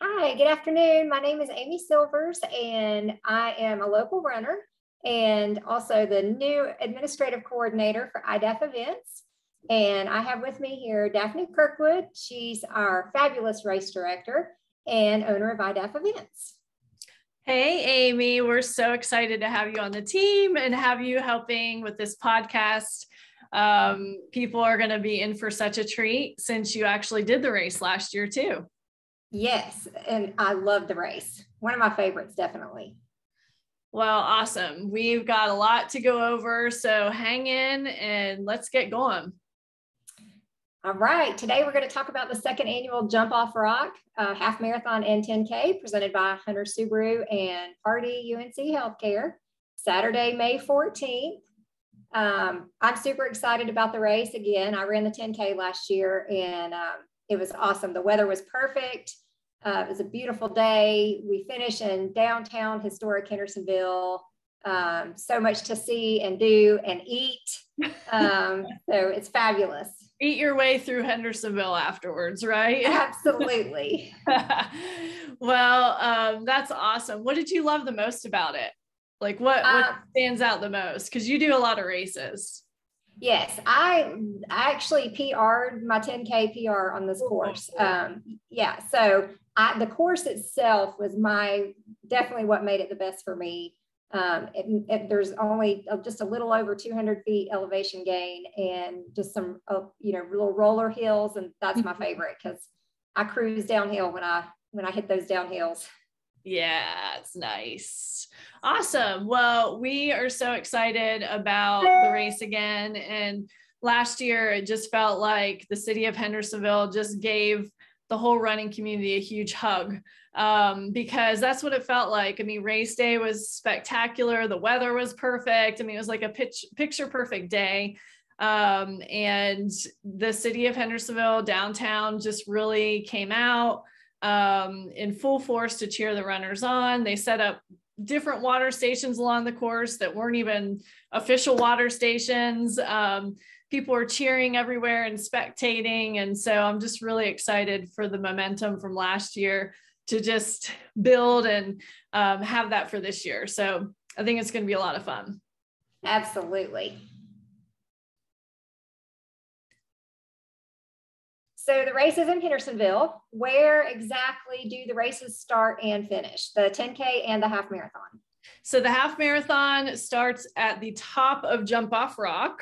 Hi, good afternoon. My name is Amy Silvers, and I am a local runner and also the new administrative coordinator for iDaph events. And I have with me here Daphne Kirkwood. She's our fabulous race director and owner of iDaph events. Hey, Amy, we're so excited to have you on the team and have you helping with this podcast. People are going to be in for such a treat since you actually did the race last year too. Yes, and I love the race. One of my favorites, definitely. Well, awesome. We've got a lot to go over, so hang in and let's get going. All right, today we're going to talk about the second annual Jump Off Rock half marathon and 10K presented by Subaru and Pardee UNC Healthcare, Saturday, May 14th. I'm super excited about the race. Again, I ran the 10K last year and it was awesome. The weather was perfect. It was a beautiful day. We finished in downtown historic Hendersonville. So much to see and do and eat. So it's fabulous. Eat your way through Hendersonville afterwards, right? Absolutely. Well, that's awesome. What did you love the most about it? Like what stands out the most? Because you do a lot of races. Yes, I actually PR'd my 10K PR on this course. Yeah, so the course itself was definitely what made it the best for me. There's only just a little over 200 feet elevation gain and just some, little roller hills. And that's my favorite because I cruise downhill when I hit those downhills. Yeah, it's nice. Awesome. Well, we are so excited about the race again. And last year, it just felt like the city of Hendersonville just gave the whole running community a huge hug because that's what it felt like. I mean, race day was spectacular. The weather was perfect. I mean, it was like a picture perfect day. And the city of Hendersonville downtown just really came out in full force to cheer the runners on. They set up different water stations along the course that weren't even official water stations. People were cheering everywhere and spectating. And so I'm just really excited for the momentum from last year to just build and have that for this year. So I think it's going to be a lot of fun. Absolutely. So the race is in Hendersonville. Where exactly do the races start and finish? The 10K and the half marathon. So the half marathon starts at the top of Jump Off Rock,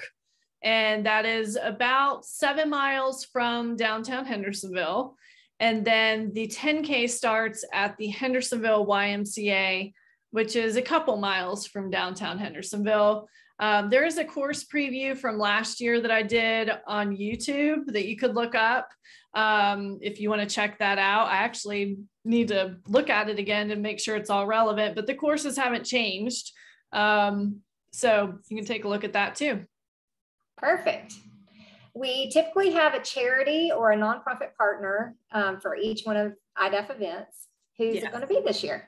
and that is about 7 miles from downtown Hendersonville. And then the 10K starts at the Hendersonville YMCA, which is a couple miles from downtown Hendersonville. There is a course preview from last year that I did on YouTube that you could look up if you want to check that out. I actually need to look at it again and make sure it's all relevant, but the courses haven't changed. So you can take a look at that too. Perfect. We typically have a charity or a nonprofit partner for each one of iDaph events. Who's it going to be this year?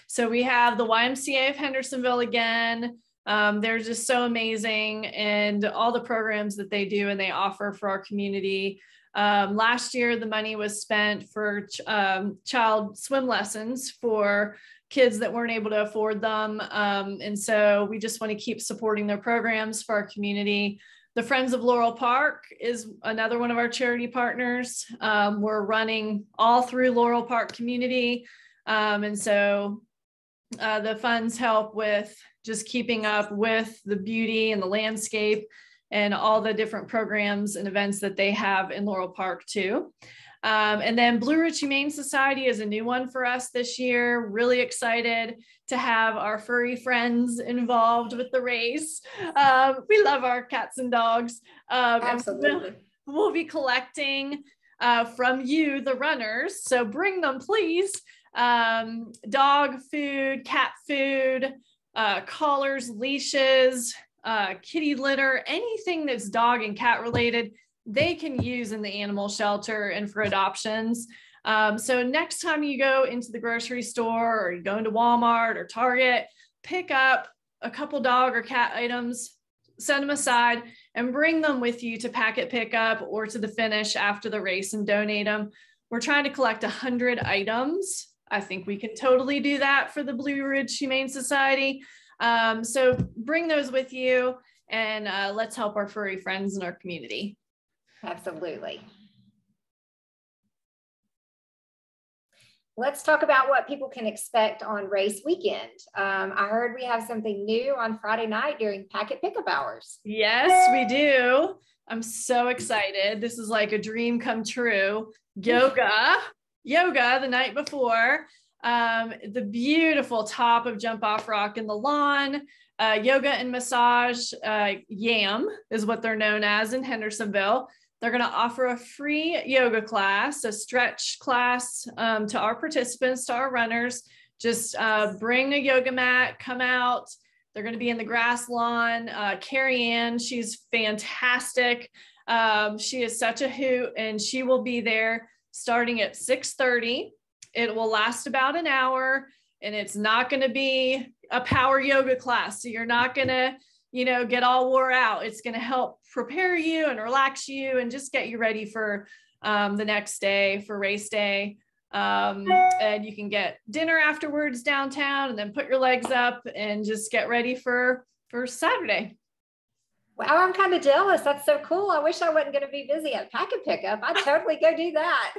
So we have the YMCA of Hendersonville again. They're just so amazing and all the programs that they do and they offer for our community. Last year, the money was spent for child swim lessons for kids that weren't able to afford them. And so we just want to keep supporting their programs for our community. The Friends of Laurel Park is another one of our charity partners. We're running all through Laurel Park community. And so the funds help with just keeping up with the beauty and the landscape and all the different programs and events that they have in Laurel Park too. And then Blue Ridge Humane Society is a new one for us this year. Really excited to have our furry friends involved with the race. We love our cats and dogs. Absolutely. And we'll be collecting from you, the runners. So bring them, please. Dog food, cat food, collars, leashes, kitty litter, anything that's dog and cat related, they can use in the animal shelter and for adoptions. So next time you go into the grocery store or you go into Walmart or Target, pick up a couple dog or cat items, set them aside and bring them with you to packet pickup or to the finish after the race and donate them. We're trying to collect 100 items. I think we can totally do that for the Blue Ridge Humane Society. So bring those with you, and let's help our furry friends in our community. Absolutely. Let's talk about what people can expect on race weekend. I heard we have something new on Friday night during packet pickup hours. Yes, we do. I'm so excited. This is like a dream come true. Yoga the night before. The beautiful top of Jump Off Rock in the lawn. Yoga and massage, YAM is what they're known as in Hendersonville. They're going to offer a free yoga class, a stretch class to our participants, to our runners. Just bring a yoga mat, come out. They're going to be in the grass lawn. Carrie Ann, she's fantastic. She is such a hoot, and she will be there starting at 6:30. It will last about an hour, and it's not going to be a power yoga class. So you're not going to, get all wore out. It's going to help prepare you and relax you and just get you ready for the next day, for race day. And you can get dinner afterwards downtown, and then put your legs up and just get ready for Saturday. Wow, I'm kind of jealous. That's so cool. I wish I wasn't going to be busy at packet pickup. I'd totally go do that.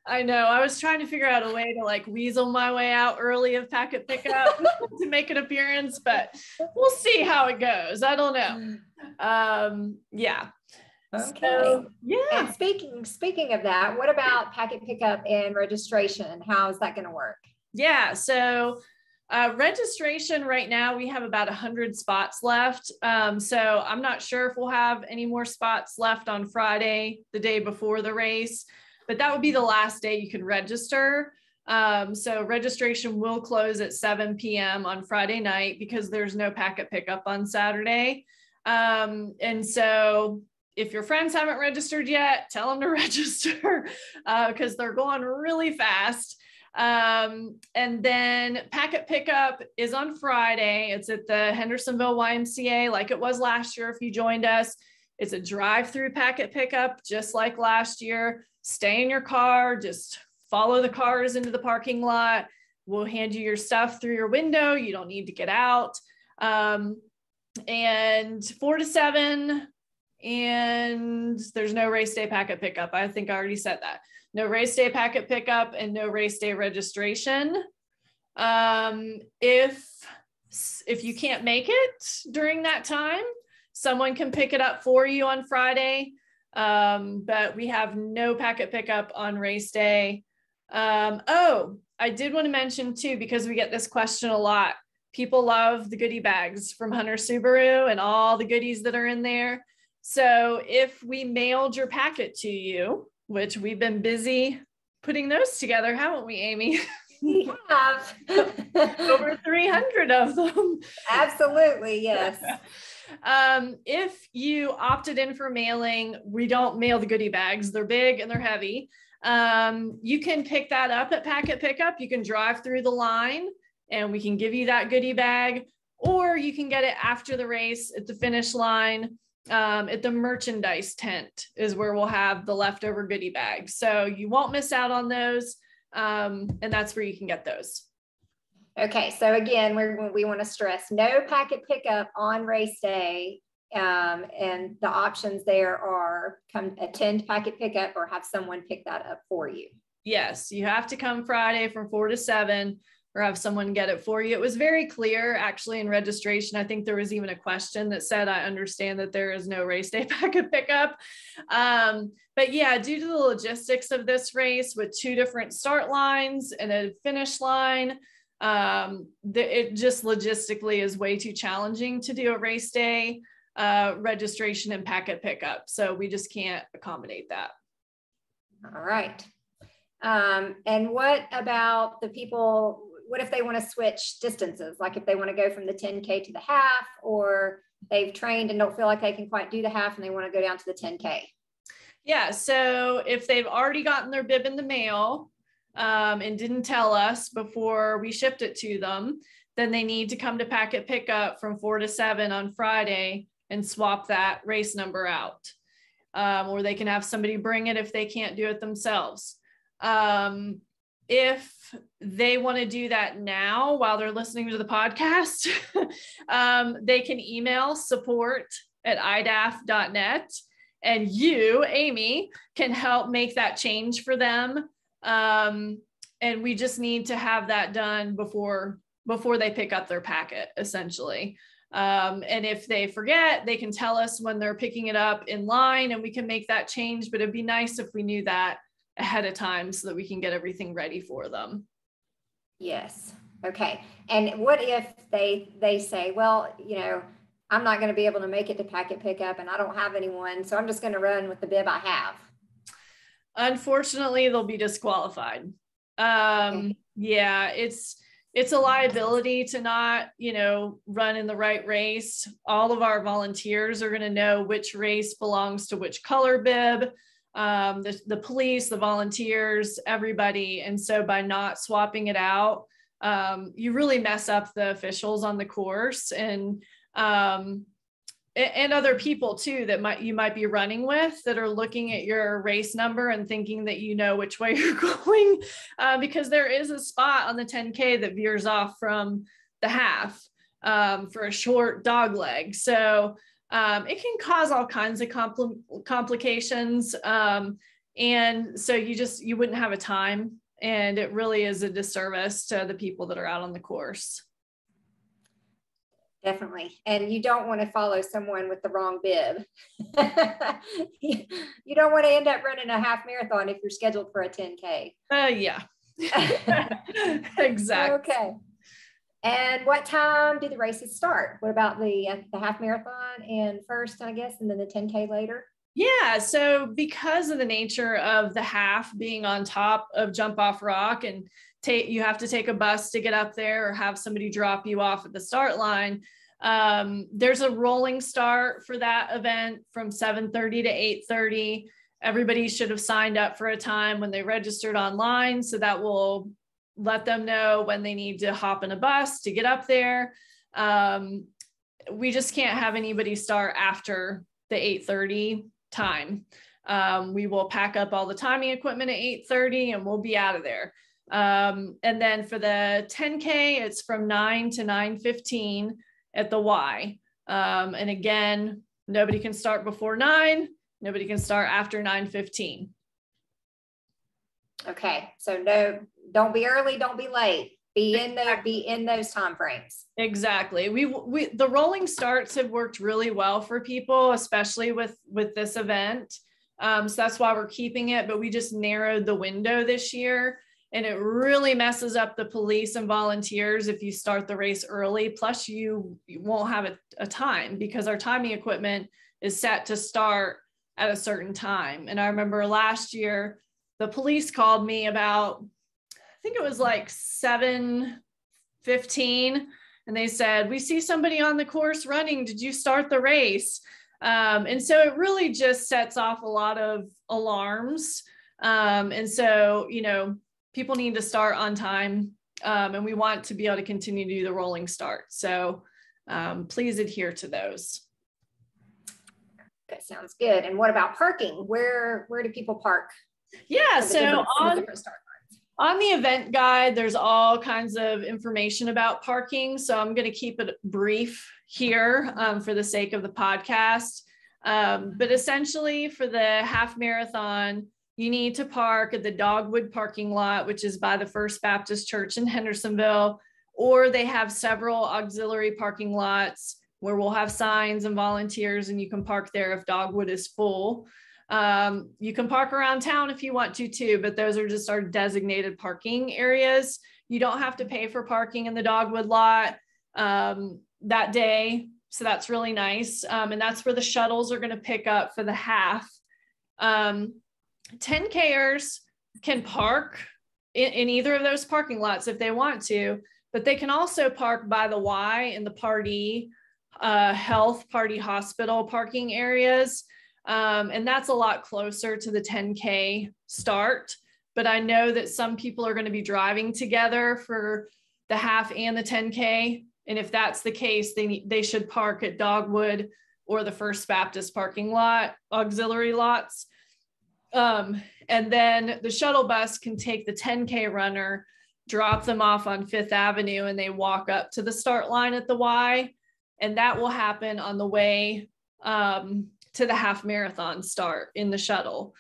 I know. I was trying to figure out a way to like weasel my way out early of packet pickup to make an appearance, but we'll see how it goes. I don't know. Yeah. Okay. So, yeah. And speaking of that, what about packet pickup and registration? How is that going to work? Yeah. So registration right now, we have about 100 spots left. So I'm not sure if we'll have any more spots left on Friday, the day before the race, but that would be the last day you can register. So registration will close at 7 p.m. on Friday night because there's no packet pickup on Saturday. And so if your friends haven't registered yet, tell them to register because they're going really fast. And then packet pickup is on Friday. It's at the Hendersonville YMCA like it was last year if you joined us. It's a drive-through packet pickup just like last year. Stay in your car, just follow the cars into the parking lot. We'll hand you your stuff through your window. You don't need to get out. And 4 to 7, and there's no race day packet pickup. I think I already said that. No race day packet pickup and no race day registration. If you can't make it during that time, someone can pick it up for you on Friday. But we have no packet pickup on race day. Oh, I did want to mention too, because we get this question a lot. People love the goodie bags from Hunter Subaru and all the goodies that are in there. So if we mailed your packet to you, which we've been busy putting those together, haven't we, Amy? We have. Over 300 of them. Absolutely, yes. If you opted in for mailing, we don't mail the goodie bags. They're big and they're heavy. You can pick that up at packet pickup. You can drive through the line and we can give you that goodie bag, or you can get it after the race at the finish line. At the merchandise tent is where we'll have the leftover goodie bags. So you won't miss out on those. And that's where you can get those. Okay, so again, we want to stress no packet pickup on race day. And the options there are come attend packet pickup or have someone pick that up for you. Yes, you have to come Friday from 4 to 7 or have someone get it for you. It was very clear actually in registration. I think there was even a question that said, I understand that there is no race day packet pickup. But yeah, due to the logistics of this race with 2 different start lines and a finish line, it just logistically is way too challenging to do a race day registration and packet pickup. So we just can't accommodate that. All right. And what about the people, what if they want to switch distances? Like if they want to go from the 10K to the half, or they've trained and don't feel like they can quite do the half and they want to go down to the 10K? Yeah, so if they've already gotten their bib in the mail and didn't tell us before we shipped it to them, then they need to come to packet pickup from 4 to 7 on Friday and swap that race number out. Or they can have somebody bring it if they can't do it themselves. If they want to do that now while they're listening to the podcast, they can email support@iDaph.net, and you, Amy, can help make that change for them. And we just need to have that done before they pick up their packet, essentially. And if they forget, they can tell us when they're picking it up in line, and we can make that change. But it'd be nice if we knew that ahead of time so that we can get everything ready for them. Yes. Okay. And what if they say, well, I'm not going to be able to make it to packet pickup and I don't have anyone, so I'm just going to run with the bib I have? Unfortunately, they'll be disqualified. Okay. Yeah, it's a liability to not, run in the right race. All of our volunteers are going to know which race belongs to which color bib. The police, the volunteers, everybody. And so by not swapping it out, you really mess up the officials on the course, and other people too that you might be running with that are looking at your race number and thinking that you know which way you're going, because there is a spot on the 10K that veers off from the half for a short dog leg. So it can cause all kinds of complications. And so you wouldn't have a time, and it really is a disservice to the people that are out on the course. Definitely. And you don't want to follow someone with the wrong bib. You don't want to end up running a half marathon if you're scheduled for a 10K. Yeah. Exactly. Okay. And what time do the races start? What about the half marathon and first, I guess, and then the 10K later? Yeah, so because of the nature of the half being on top of Jump Off Rock, and you have to take a bus to get up there or have somebody drop you off at the start line, there's a rolling start for that event from 7:30 to 8:30. Everybody should have signed up for a time when they registered online, so that will let them know when they need to hop in a bus to get up there. We just can't have anybody start after the 8:30 time. We will pack up all the timing equipment at 8:30 and we'll be out of there. And then for the 10K, it's from 9 to 9:15 at the Y. And again, nobody can start before 9. Nobody can start after 9:15. Okay, so no, don't be early, don't be late. Be in those time frames. Exactly. The rolling starts have worked really well for people, especially with this event. So that's why we're keeping it, but we just narrowed the window this year, and it really messes up the police and volunteers if you start the race early. Plus you won't have a time, because our timing equipment is set to start at a certain time. And I remember last year, the police called me about, I think it was like 7:15, and they said, "We see somebody on the course running. Did you start the race?" And so it really just sets off a lot of alarms. And so, people need to start on time, and we want to be able to continue to do the rolling start. So please adhere to those. That sounds good. And what about parking? Where do people park? Yeah, so on the event guide, there's all kinds of information about parking. So I'm going to keep it brief here for the sake of the podcast. But essentially for the half marathon, you need to park at the Dogwood parking lot, which is by the First Baptist Church in Hendersonville, or they have several auxiliary parking lots where we'll have signs and volunteers, and you can park there if Dogwood is full. You can park around town if you want to too, but those are just our designated parking areas. You don't have to pay for parking in the Dogwood lot that day. So that's really nice. And that's where the shuttles are going to pick up for the half. 10Kers can park in either of those parking lots if they want to, but they can also park by the Y in the Pardee Pardee Hospital parking areas. And that's a lot closer to the 10K start. But I know that some people are going to be driving together for the half and the 10K. And if that's the case, they should park at Dogwood or the First Baptist parking lot, auxiliary lots. And then the shuttle bus can take the 10K runner, drop them off on 5th Avenue, and they walk up to the start line at the Y. And that will happen on the way to the half marathon start in the shuttle.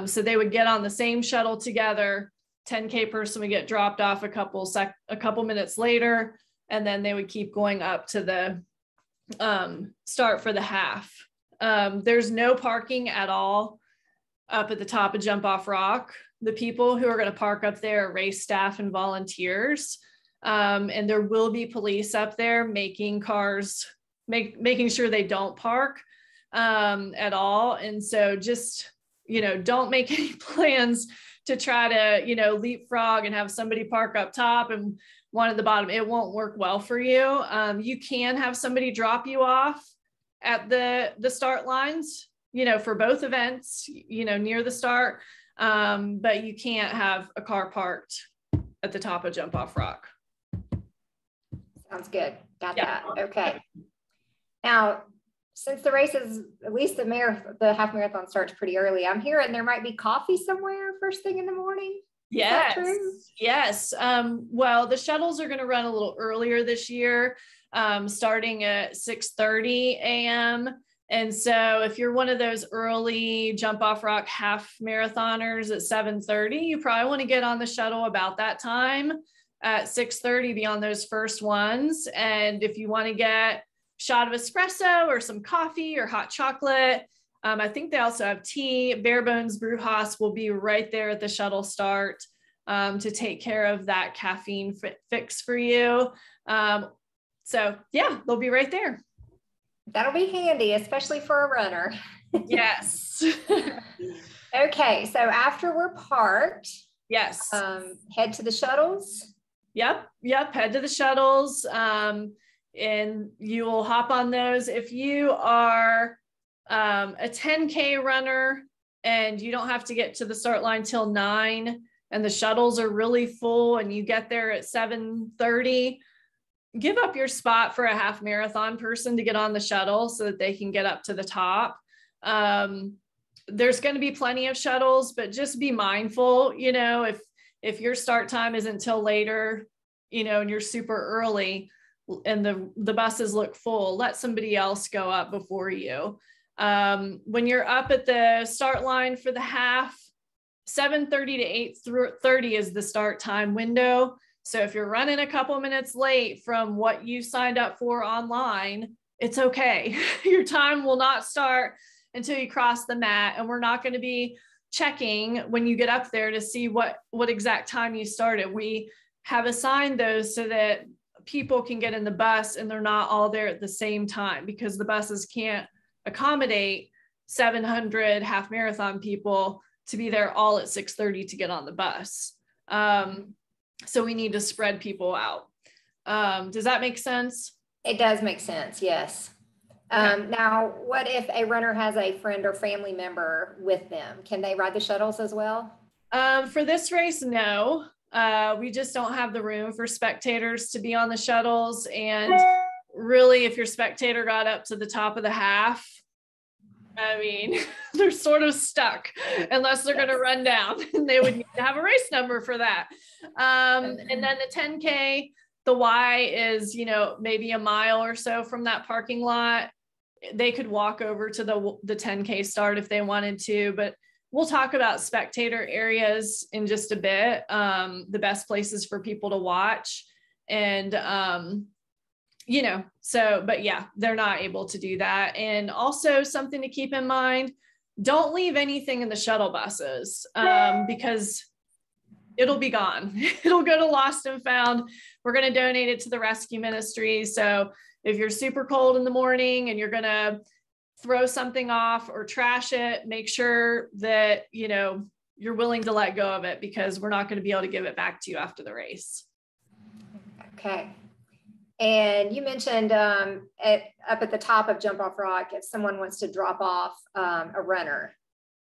So they would get on the same shuttle together. 10K person would get dropped off a couple minutes later, and then they would keep going up to the start for the half. There's no parking at all up at the top of Jump Off Rock. The people who are going to park up there are race staff and volunteers. And there will be police up there making cars, making sure they don't park at all. And so just, don't make any plans to try to, leapfrog and have somebody park up top and one at the bottom. It won't work well for you. You can have somebody drop you off at the start lines, for both events, near the start. But you can't have a car parked at the top of Jump Off Rock. Sounds good. Got that. Okay. Now, since the race is, at least the half marathon starts pretty early, I'm hearing there might be coffee somewhere first thing in the morning. Yes. Is that true? Yes. Well, the shuttles are going to run a little earlier this year, starting at 6:30 a.m. And so if you're one of those early Jump Off Rock half marathoners at 7:30, you probably want to get on the shuttle about that time at 6:30, be on those first ones. And if you want to get a shot of espresso or some coffee or hot chocolate, I think they also have tea. Bare Bones Brewhouse will be right there at the shuttle start to take care of that caffeine fix for you. So yeah, they'll be right there. That'll be handy, especially for a runner. Yes. Okay, so after we're parked, yes, head to the shuttles. Yep. Head to the shuttles, and you will hop on those. If you are a 10K runner and you don't have to get to the start line till 9, and the shuttles are really full, and you get there at 7:30. Give up your spot for a half marathon person to get on the shuttle so that they can get up to the top. There's going to be plenty of shuttles, but just be mindful, if your start time isn't till later, and you're super early and the buses look full, let somebody else go up before you. When you're up at the start line for the half, 7:30 to 8:30 is the start time window. So if you're running a couple minutes late from what you signed up for online, it's okay. Your time will not start until you cross the mat, and we're not going to be checking when you get up there to see what exact time you started. We have assigned those so that people can get in the bus and they're not all there at the same time, because the buses can't accommodate 700 half marathon people to be there all at 6:30 to get on the bus. So we need to spread people out. Does that make sense? It does make sense, yes. Okay. Now, what if a runner has a friend or family member with them? Can they ride the shuttles as well? For this race, no. We just don't have the room for spectators to be on the shuttles. And really, if your spectator got up to the top of the half, I mean, they're sort of stuck unless they're going to run down, and they would need to have a race number for that. And then the 10K, the Y is, maybe a mile or so from that parking lot. They could walk over to the 10K start if they wanted to, but we'll talk about spectator areas in just a bit, the best places for people to watch. And, but yeah, they're not able to do that. And also something to keep in mind, don't leave anything in the shuttle buses because it'll be gone. It'll go to Lost and Found. We're going to donate it to the rescue ministry. So if you're super cold in the morning and you're going to throw something off or trash it, make sure that, you're willing to let go of it, because we're not going to be able to give it back to you after the race. Okay. And you mentioned up at the top of Jump Off Rock, if someone wants to drop off a runner,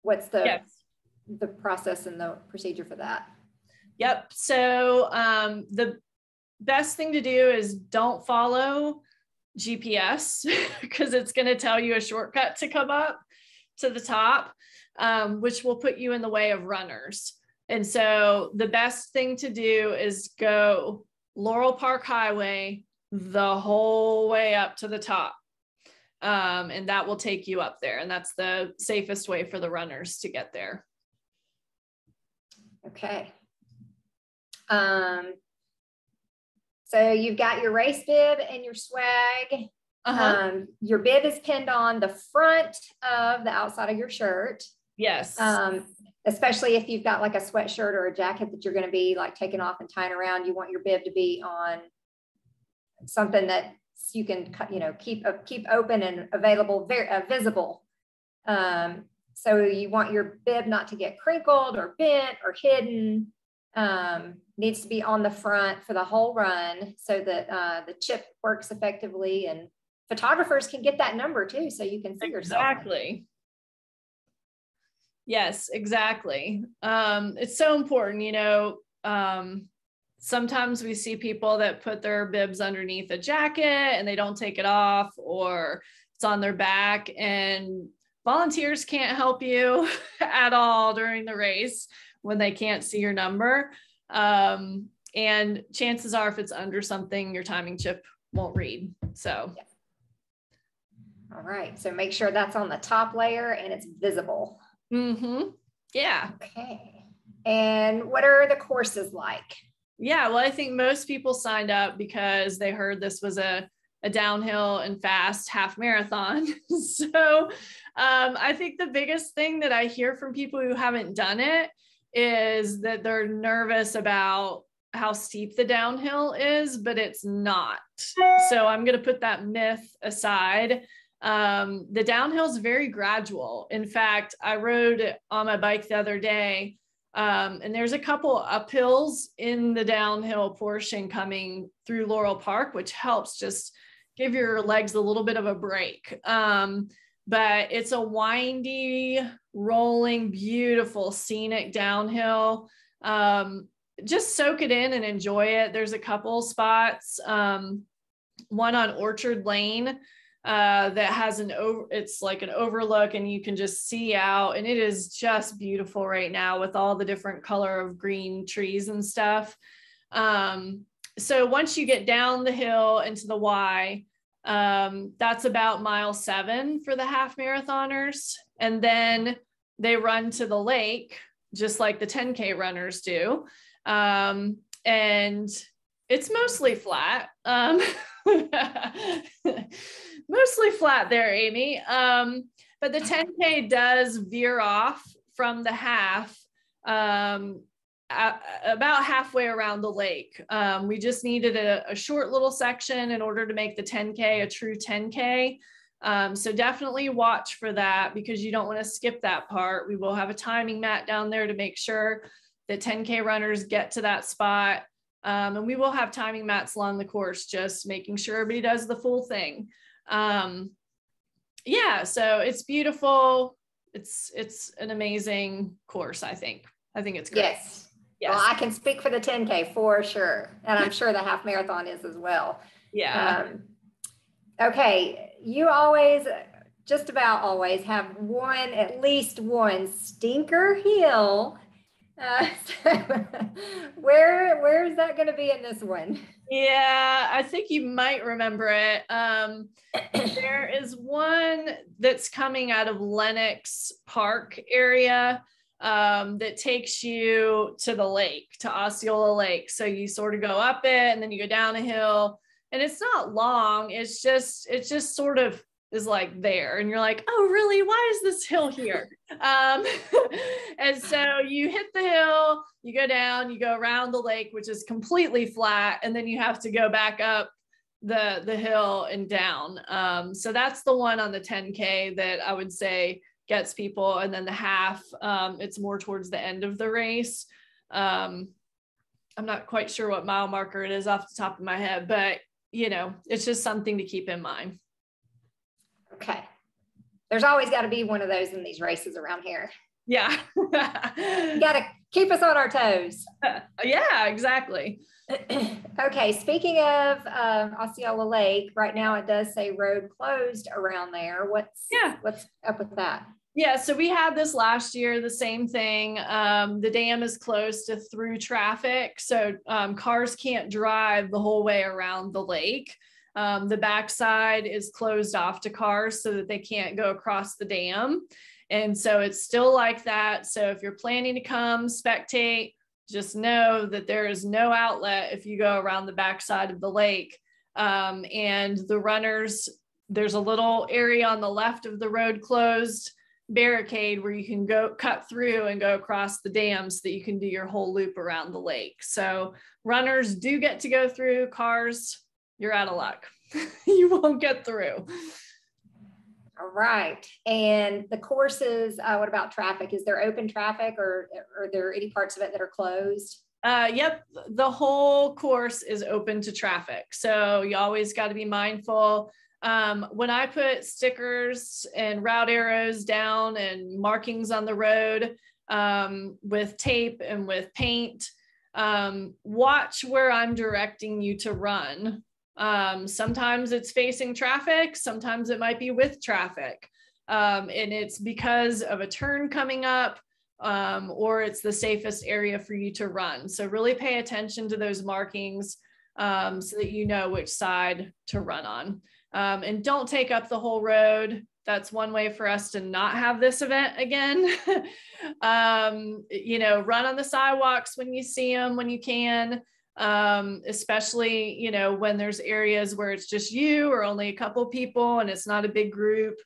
what's the process and the procedure for that? Yep. So the best thing to do is don't follow GPS because it's going to tell you a shortcut to come up. to the top, which will put you in the way of runners. And so the best thing to do is go Laurel Park Highway the whole way up to the top. And that will take you up there. And that's the safest way for the runners to get there. Okay. So you've got your race bib and your swag. Your bib is pinned on the front of the outside of your shirt. Yes. Especially if you've got like a sweatshirt or a jacket that you're going to be like taking off and tying around, you want your bib to be on something that you can, keep open and available, very visible. So you want your bib not to get crinkled or bent or hidden. Needs to be on the front for the whole run so that the chip works effectively, and photographers can get that number too, so you can see yourself. Exactly. Yes, exactly. It's so important, sometimes we see people that put their bibs underneath a jacket and they don't take it off, or it's on their back, and volunteers can't help you at all during the race when they can't see your number. And chances are if it's under something, your timing chip won't read. So. Yeah. All right. So make sure that's on the top layer and it's visible. Mm-hmm. Yeah. Okay. And what are the courses like? Yeah, well, I think most people signed up because they heard this was a downhill and fast half marathon. So I think the biggest thing that I hear from people who haven't done it is that they're nervous about how steep the downhill is, but it's not. So I'm going to put that myth aside. The downhill is very gradual. In fact, I rode on my bike the other day, and there's a couple uphills in the downhill portion coming through Laurel Park, which helps just give your legs a little bit of a break. But it's a windy, rolling, beautiful, scenic downhill. Just soak it in and enjoy it. There's a couple spots, one on Orchard Lane, that has it's like an overlook and you can just see out, and it is just beautiful right now with all the different color of green trees and stuff. So once you get down the hill into the Y, that's about mile 7 for the half marathoners. And then they run to the lake, just like the 10K runners do. And it's mostly flat. Mostly flat there, Amy. But the 10K does veer off from the half about halfway around the lake. We just needed a short little section in order to make the 10K a true 10K. So definitely watch for that because you don't want to skip that part. We will have a timing mat down there to make sure that 10K runners get to that spot. And we will have timing mats along the course, just making sure everybody does the full thing. Yeah, so it's beautiful. It's an amazing course, I think. I think it's great. Yes. Well, I can speak for the 10K for sure. And I'm sure the half marathon is as well. Yeah. Okay. You always, just about always have at least one stinker hill. So where is that going to be in this one? Yeah, I think you might remember it. There is one that's coming out of Lenox Park area that takes you to the lake, to Osceola Lake. So you sort of go up it and then you go down a hill, and it's not long. It just sort of is like there, and you're like, oh really, why is this hill here? And so you hit the hill, you go down, you go around the lake, which is completely flat, and then you have to go back up the hill and down. So that's the one on the 10K that I would say gets people. And then the half, it's more towards the end of the race. I'm not quite sure what mile marker it is off the top of my head, but it's just something to keep in mind. Okay. There's always got to be one of those in these races around here. Yeah. You got to keep us on our toes. Yeah, exactly. Okay. Speaking of Osceola Lake, right now it does say road closed around there. What's up with that? Yeah, so we had this last year, the same thing. The dam is closed to through traffic, so cars can't drive the whole way around the lake. The backside is closed off to cars so that they can't go across the dam. And so it's still like that. So if you're planning to come spectate, just know that there is no outlet if you go around the backside of the lake. And the runners, there's a little area on the left of the road closed barricade where you can go cut through and go across the dam so that you can do your whole loop around the lake. So runners do get to go through. Cars, you're out of luck. You won't get through. All right. And the courses, what about traffic? Is there open traffic, or are there any parts of it that are closed? Yep, the whole course is open to traffic. So you always got to be mindful. When I put stickers and route arrows down and markings on the road with tape and with paint, watch where I'm directing you to run. Sometimes it's facing traffic, sometimes it might be with traffic. And it's because of a turn coming up, or it's the safest area for you to run. So really pay attention to those markings so that you know which side to run on. And don't take up the whole road. That's one way for us to not have this event again. You know, run on the sidewalks when you see them, when you can, especially, you know, when there's areas where it's just you or only a couple people and it's not a big group.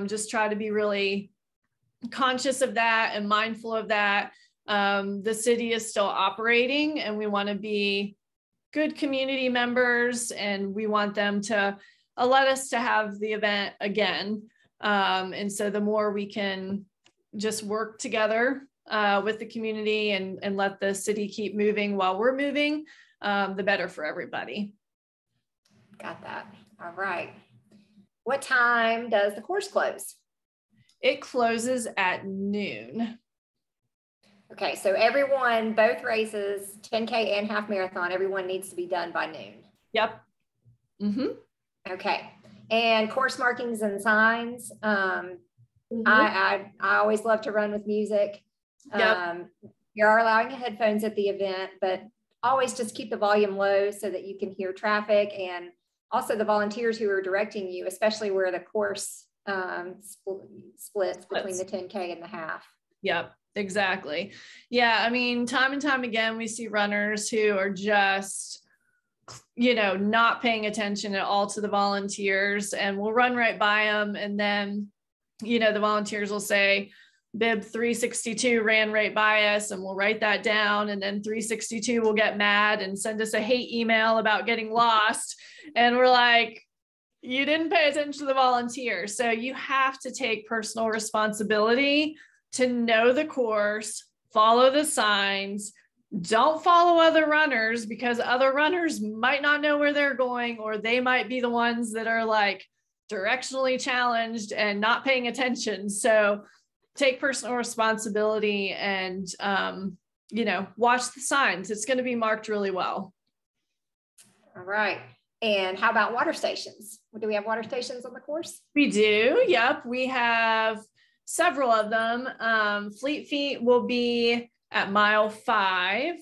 Just try to be really conscious of that and mindful of that. The city is still operating and we want to be good community members and we want them to let us to have the event again. And so the more we can just work together with the community and let the city keep moving while we're moving, the better for everybody. Got that. All right. What time does the course close? It closes at noon. Okay, so everyone, both races, 10K and half marathon, everyone needs to be done by noon. Yep. Mm-hmm. Okay, and course markings and signs. I always love to run with music. Yep. You are allowing headphones at the event, but always just keep the volume low so that you can hear traffic, and also the volunteers who are directing you, especially where the course splits between the 10K and the half. Yep, exactly. Yeah, I mean, time and time again, we see runners who are just, you know, not paying attention at all to the volunteers, and we'll run right by them. And then, you know, the volunteers will say, Bib 362 ran right by us, and we'll write that down. And then 362 will get mad and send us a hate email about getting lost. And we're like, you didn't pay attention to the volunteer. So you have to take personal responsibility to know the course, follow the signs, don't follow other runners because other runners might not know where they're going, or they might be the ones that are like directionally challenged and not paying attention. So take personal responsibility and, you know, watch the signs. It's going to be marked really well. All right. And how about water stations? Do we have water stations on the course? We do. Yep. We have several of them. Fleet Feet will be at mile 5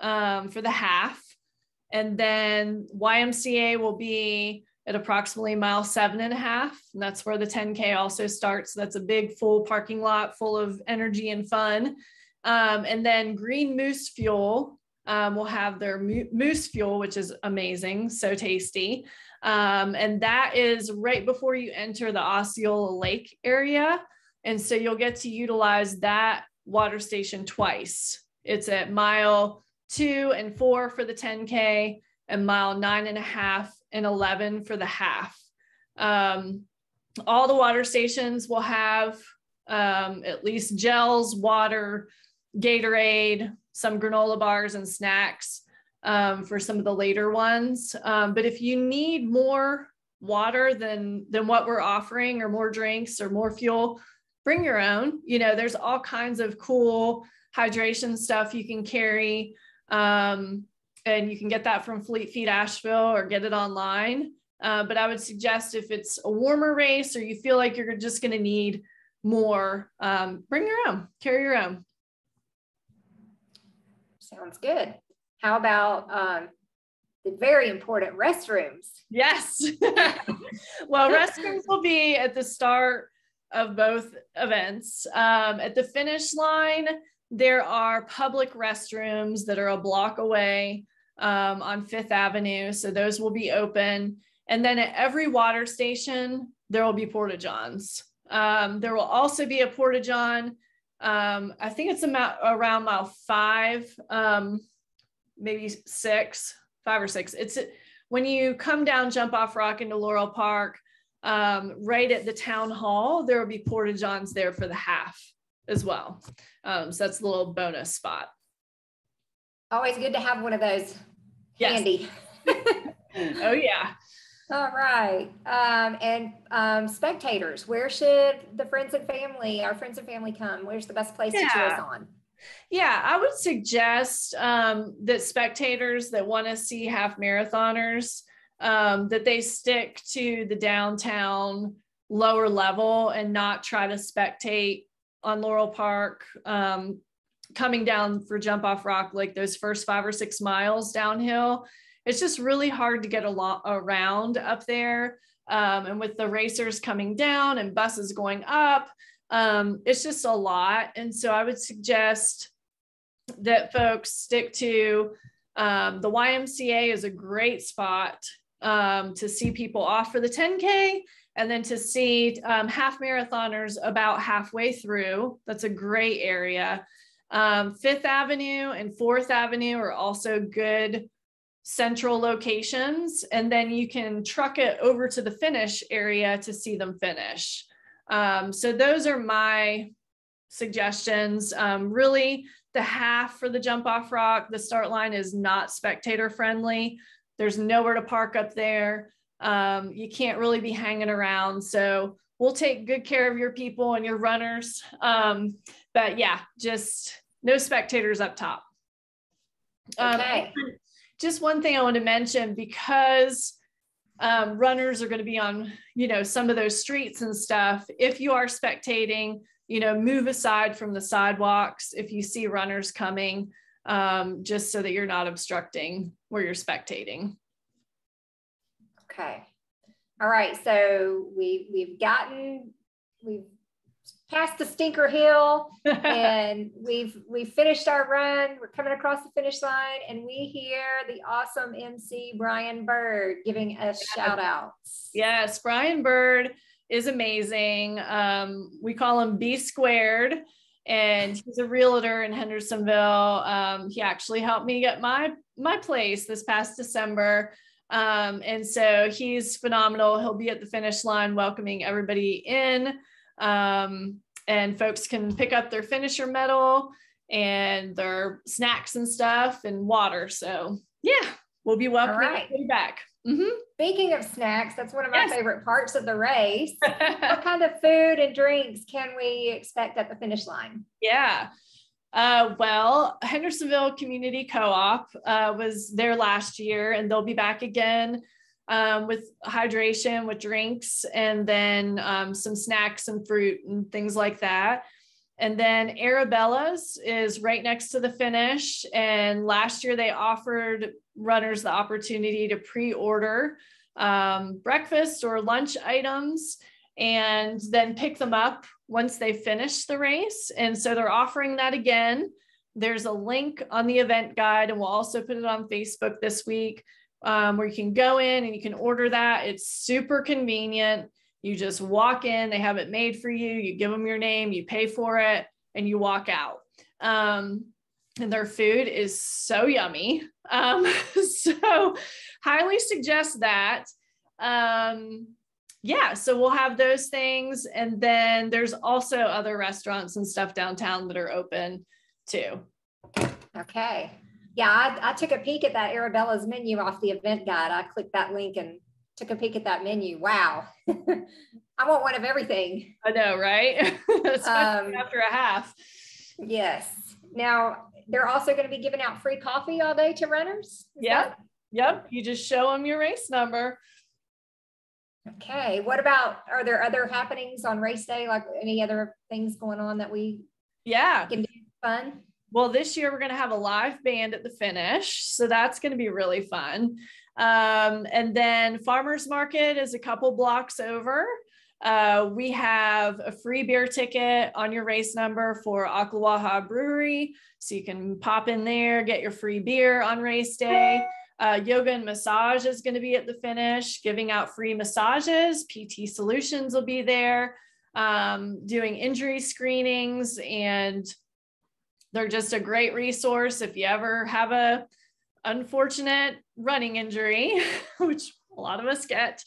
for the half. And then YMCA will be at approximately mile 7.5. And that's where the 10K also starts. So that's a big full parking lot full of energy and fun. And then Green Moose Fuel will have their moose fuel, which is amazing, so tasty. And that is right before you enter the Osceola Lake area. And so you'll get to utilize that water station twice. It's at mile 2 and 4 for the 10K and mile 9.5 and 11 for the half. All the water stations will have at least gels, water, Gatorade, some granola bars and snacks for some of the later ones. But if you need more water than what we're offering, or more drinks or more fuel, bring your own. You know, there's all kinds of cool hydration stuff you can carry. And you can get that from Fleet Feet Asheville or get it online. But I would suggest if it's a warmer race or you feel like you're just going to need more, bring your own, carry your own. Sounds good. How about the very important restrooms? Yes. Well, restrooms will be at the start of both events. At the finish line, there are public restrooms that are a block away on 5th Avenue. So those will be open. And then at every water station, there will be porta-johns. There will also be a porta-john. I think it's around mile 5, maybe 6, 5 or 6. It's when you come down Jump Off Rock into Laurel Park, right at the town hall, there will be porta-johns there for the half as well. So that's a little bonus spot. Always good to have one of those handy. Oh yeah. All right. And spectators, where should the friends and family, our friends and family come? Where's the best place to cheer us on? Yeah, I would suggest that spectators that want to see half marathoners, that they stick to the downtown lower level and not try to spectate on Laurel Park, coming down for Jump Off Rock, like those first 5 or 6 miles downhill. It's just really hard to get around up there. And with the racers coming down and buses going up, it's just a lot. And so I would suggest that folks stick to the YMCA is a great spot to see people off for the 10K, and then to see half marathoners about halfway through. That's a great area. 5th Avenue and 4th Avenue are also good central locations, and then you can truck it over to the finish area to see them finish. So those are my suggestions. Really, the half for the Jump Off Rock, the start line is not spectator friendly. There's nowhere to park up there. You can't really be hanging around. So we'll take good care of your people and your runners. But yeah, just no spectators up top. Okay. Just one thing I want to mention, because runners are going to be on, some of those streets and stuff. If you are spectating, move aside from the sidewalks if you see runners coming, just so that you're not obstructing where you're spectating. Okay. All right. So we've passed the Stinker Hill and we've finished our run. We're coming across the finish line and we hear the awesome MC Brian Bird giving us shout outs. Yes, Brian Bird is amazing. We call him B Squared, and he's a realtor in Hendersonville. He actually helped me get my place this past December. And so he's phenomenal. He'll be at the finish line welcoming everybody in. And folks can pick up their finisher medal and their snacks and stuff and water. So yeah, we'll be welcoming everybody back. Mm-hmm. Speaking of snacks, that's one of my favorite parts of the race. What kind of food and drinks can we expect at the finish line? Yeah. Well, Hendersonville Community Co-op was there last year, and they'll be back again with hydration, with drinks, and then some snacks and fruit and things like that. And then Arabella's is right next to the finish. And last year they offered runners the opportunity to pre-order breakfast or lunch items and then pick them up once they finish the race. And so they're offering that again. There's a link on the event guide, and we'll also put it on Facebook this week, where you can go in and you can order that. It's super convenient. You just walk in, they have it made for you. You give them your name, you pay for it, and you walk out. And their food is so yummy. So highly suggest that. Yeah, so we'll have those things. And then there's also other restaurants and stuff downtown that are open too. Okay. Yeah, I took a peek at that Arabella's menu off the event guide. I clicked that link and took a peek at that menu. Wow. I want one of everything. I know, right? Especially after a half. Yes. Now, they're also going to be giving out free coffee all day to runners? Yep. You just show them your race number. Okay, what about, are there other happenings on race day? Like any other things going on that we can do fun? Well, this year we're going to have a live band at the finish. So that's going to be really fun. And then farmers market is a couple blocks over. We have a free beer ticket on your race number for Ocklawaha Brewery. So you can pop in there, get your free beer on race day. Yoga and massage is going to be at the finish, giving out free massages. PT Solutions will be there, doing injury screenings, and they're just a great resource if you ever have a unfortunate running injury, which a lot of us get.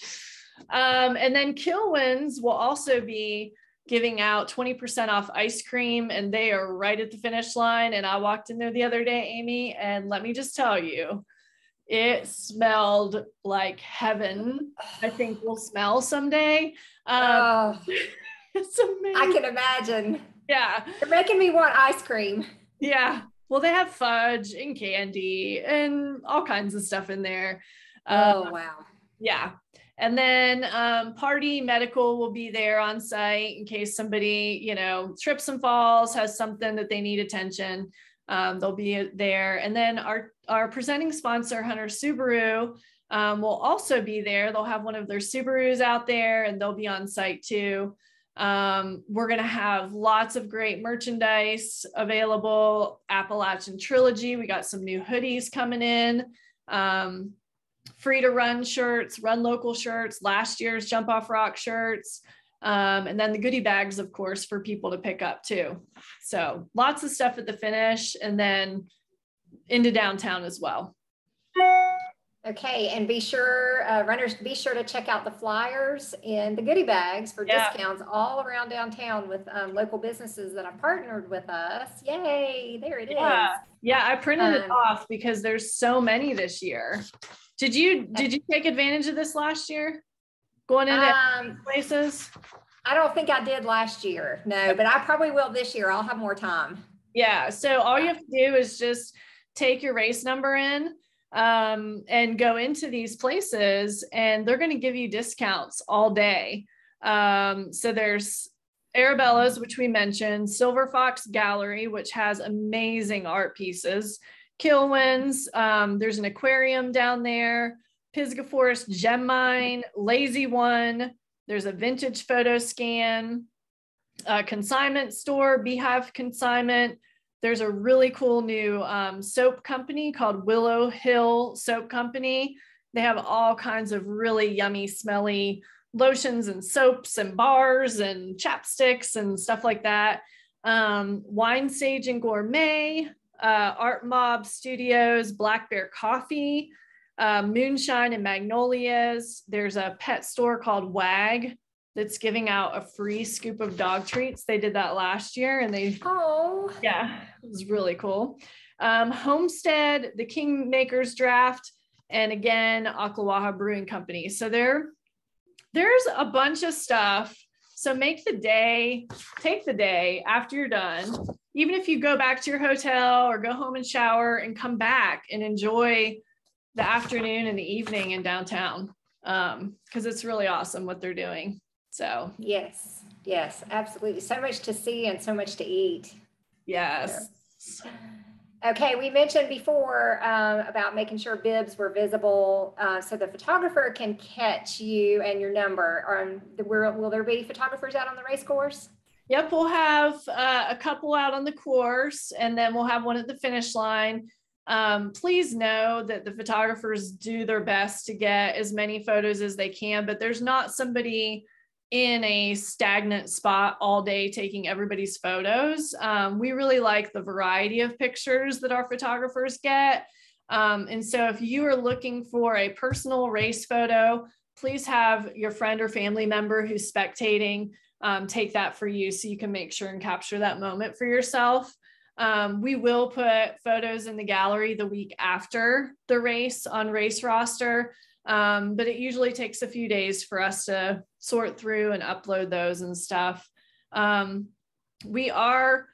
And then Kilwins will also be giving out 20% off ice cream, and they are right at the finish line. And I walked in there the other day, Amy, and let me just tell you, it smelled like heaven. I think we'll smell someday. It's amazing. I can imagine. Yeah. You're making me want ice cream. Yeah. Well, they have fudge and candy and all kinds of stuff in there. Oh, wow. Yeah. And then Pardee Medical will be there on site in case somebody, you know, trips and falls, has something that they need attention. They'll be there. And then our presenting sponsor, Hunter Subaru, will also be there. They'll have one of their Subarus out there, and they'll be on site too. We're going to have lots of great merchandise available. Appalachian Trilogy. We got some new hoodies coming in. Free to run shirts, run local shirts, last year's Jump Off Rock shirts. And then the goodie bags, of course, for people to pick up too. So lots of stuff at the finish, and then into downtown as well. Okay, and be sure, runners, be sure to check out the flyers and the goodie bags for discounts all around downtown with local businesses that have partnered with us. Yay, there it is. Yeah, I printed it off because there's so many this year. Did you take advantage of this last year? Going into places? I don't think I did last year, no, but I probably will this year. I'll have more time. Yeah, so all you have to do is just take your race number in and go into these places, and they're going to give you discounts all day. So there's Arabella's, which we mentioned, Silver Fox Gallery, which has amazing art pieces, Kilwins, there's an aquarium down there, Pisgah Forest Gem Mine, Lazy One, there's a vintage photo scan, consignment store, Beehive Consignment. There's a really cool new soap company called Willow Hill Soap Company. They have all kinds of really yummy, smelly lotions and soaps and bars and chapsticks and stuff like that. Wine Sage and Gourmet, Art Mob Studios, Black Bear Coffee, Moonshine and Magnolias. There's a pet store called Wag that's giving out a free scoop of dog treats. They did that last year, and it was really cool. Homestead, the Kingmakers Draft, and again, Ocklawaha Brewing Company. So there's a bunch of stuff. So take the day after you're done, even if you go back to your hotel or go home and shower and come back and enjoy the afternoon and the evening in downtown, because it's really awesome what they're doing. So yes, absolutely. So much to see and so much to eat. Yes. So. Okay, we mentioned before about making sure bibs were visible so the photographer can catch you and your number. Will there be photographers out on the race course? Yep, we'll have a couple out on the course, and then we'll have one at the finish line. Please know that the photographers do their best to get as many photos as they can, but there's not somebody in a stagnant spot all day taking everybody's photos. We really like the variety of pictures that our photographers get. And so if you are looking for a personal race photo, please have your friend or family member who's spectating take that for you so you can make sure and capture that moment for yourself. We will put photos in the gallery the week after the race on Race Roster, but it usually takes a few days for us to sort through and upload those and stuff. We are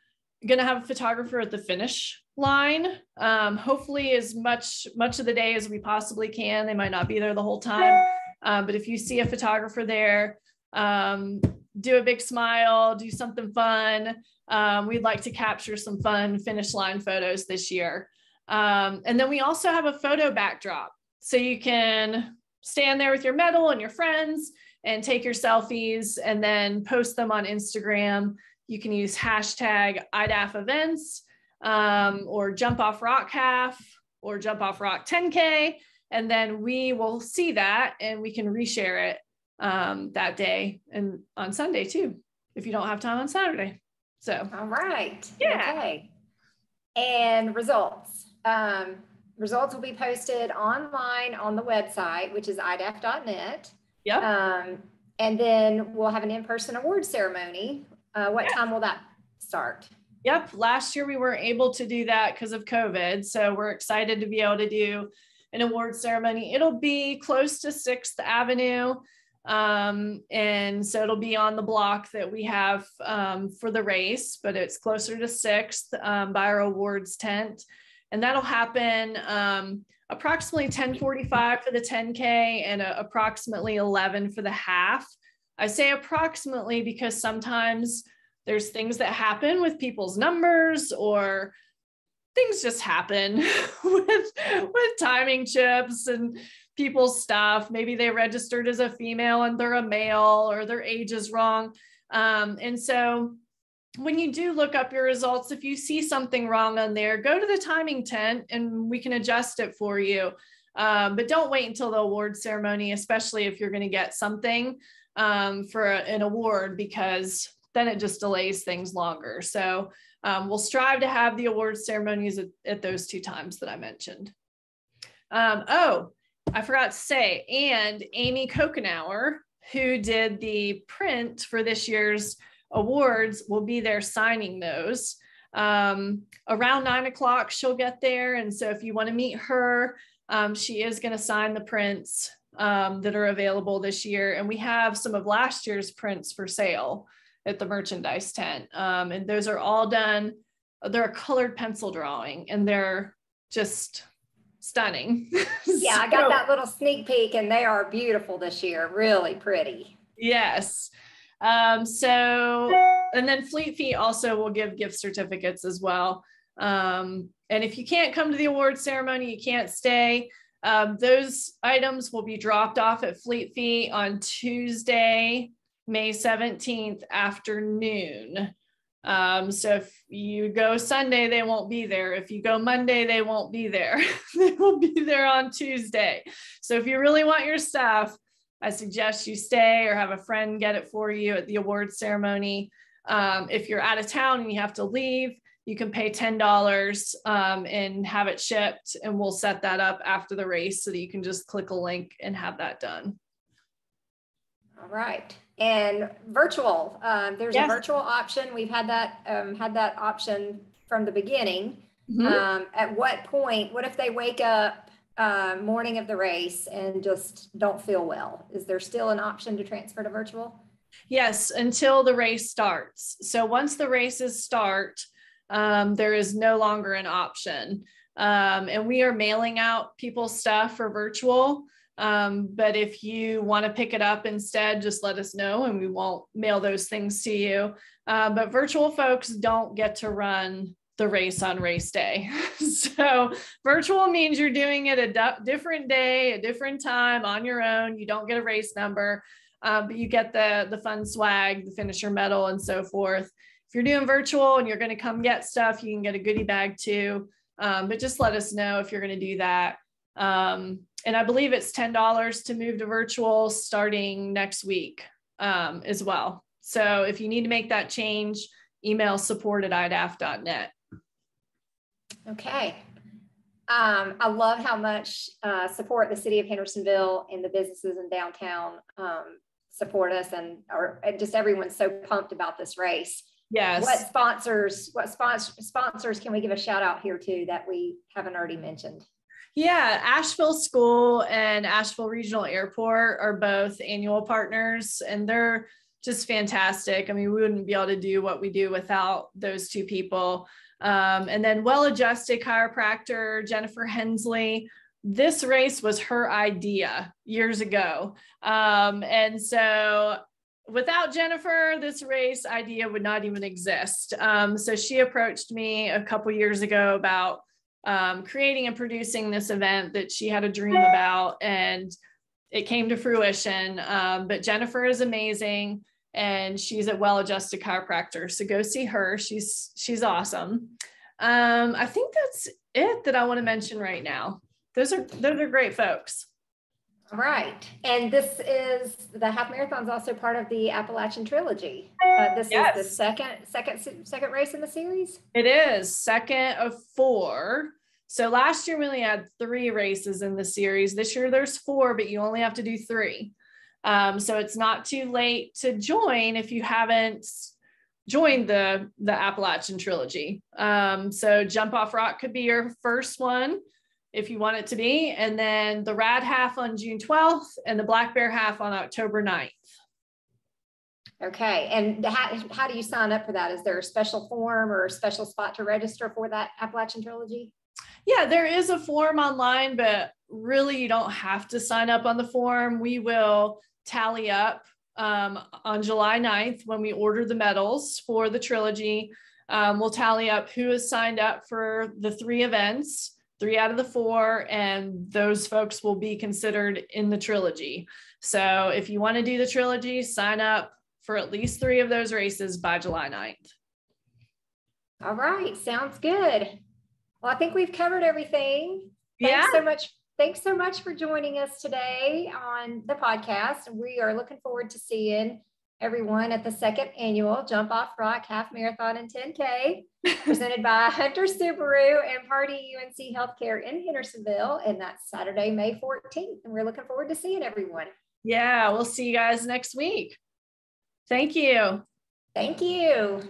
going to have a photographer at the finish line, hopefully as much of the day as we possibly can. They might not be there the whole time, But if you see a photographer there, do a big smile, do something fun. We'd like to capture some fun finish line photos this year. And then we also have a photo backdrop. So you can stand there with your medal and your friends and take your selfies and then post them on Instagram. You can use hashtag iDaph events, or jump off rock half, or jump off rock 10K. And then we will see that and we can reshare it that day and on Sunday too, if you don't have time on Saturday. So, all right. Yeah. Okay. And results. Results will be posted online on the website, which is iDaph.net. Yep. And then we'll have an in-person award ceremony. What time will that start? Yep. Last year we weren't able to do that because of COVID. So we're excited to be able to do an award ceremony. It'll be close to 6th Avenue. And so it'll be on the block that we have for the race, but it's closer to 6th by our awards tent. And that'll happen approximately 10:45 for the 10K and approximately 11 for the half. I say approximately because sometimes there's things that happen with people's numbers, or things just happen with timing chips and people's stuff. Maybe they registered as a female and they're a male, or their age is wrong. And so when you do look up your results, if you see something wrong on there, go to the timing tent and we can adjust it for you. But don't wait until the award ceremony, especially if you're going to get something for an award, because then it just delays things longer. So we'll strive to have the award ceremonies at those 2 times that I mentioned. Oh, I forgot to say, and Amy Kokenauer, who did the print for this year's awards, will be there signing those. Around 9 o'clock, she'll get there. And so if you want to meet her, she is going to sign the prints that are available this year. And we have some of last year's prints for sale at the merchandise tent. And those are all done. They're a colored pencil drawing and they're just stunning. Yeah, I got that little sneak peek and they are beautiful this year. Really pretty. Yes. And then Fleet Feet also will give gift certificates as well. And if you can't come to the award ceremony, you can't stay. Those items will be dropped off at Fleet Feet on Tuesday, May 17th afternoon. So if you go Sunday, they won't be there. If you go Monday, they won't be there. They will be there on Tuesday. So if you really want your stuff, I suggest you stay or have a friend get it for you at the awards ceremony. If you're out of town and you have to leave, you can pay $10 and have it shipped, and we'll set that up after the race so that you can just click a link and have that done. All right. And virtual, there's Yes. a virtual option. We've had that option from the beginning. Mm-hmm. At what point, what if they wake up morning of the race and just don't feel well? Is there still an option to transfer to virtual? Yes, until the race starts. So once the races start, there is no longer an option. And we are mailing out people's stuff for virtual. But if you want to pick it up instead, just let us know and we won't mail those things to you. But virtual folks don't get to run the race on race day. So virtual means you're doing it a different day, a different time on your own. You don't get a race number, but you get the fun swag, the finisher medal and so forth. If you're doing virtual and you're going to come get stuff, you can get a goodie bag too. But just let us know if you're going to do that. And I believe it's $10 to move to virtual starting next week as well. So if you need to make that change, email support@iDaph.net. Okay. I love how much support the city of Hendersonville and the businesses in downtown support us, and just everyone's so pumped about this race. Yes. What sponsors can we give a shout out here to that we haven't already mentioned? Yeah, Asheville School and Asheville Regional Airport are both annual partners, and they're just fantastic. I mean, we wouldn't be able to do what we do without those two people. And then Well Adjusted Chiropractor, Jennifer Hensley, this race was her idea years ago. And so without Jennifer, this race idea would not even exist. So she approached me a couple years ago about creating and producing this event that she had a dream about, and it came to fruition. But Jennifer is amazing, and she's a well-adjusted chiropractor. So go see her. She's awesome. I think that's it that I want to mention right now. Those are great folks. All right. And this is the half marathon is also part of the Appalachian Trilogy. This is the second race in the series. It is second of 4. So last year we only had 3 races in the series. This year there's 4, but you only have to do 3. So it's not too late to join if you haven't joined the Appalachian Trilogy. So Jump Off Rock could be your first one if you want it to be, and then the Rad Half on June 12th and the Black Bear Half on October 9th. Okay, and how do you sign up for that? Is there a special form or a special spot to register for that Appalachian Trilogy? Yeah, there is a form online, but really you don't have to sign up on the form. We will tally up on July 9th when we order the medals for the trilogy. We'll tally up who has signed up for the 3 events, 3 out of the 4, and those folks will be considered in the trilogy. So if you want to do the trilogy, sign up for at least 3 of those races by July 9th. All right, sounds good. Well, I think we've covered everything. Thanks so much. Thanks so much for joining us today on the podcast. We are looking forward to seeing everyone at the second annual Jump Off Rock Half Marathon and 10K presented by Hunter Subaru and Pardee UNC Healthcare in Hendersonville. And that's Saturday, May 14th. And we're looking forward to seeing everyone. Yeah, we'll see you guys next week. Thank you. Thank you.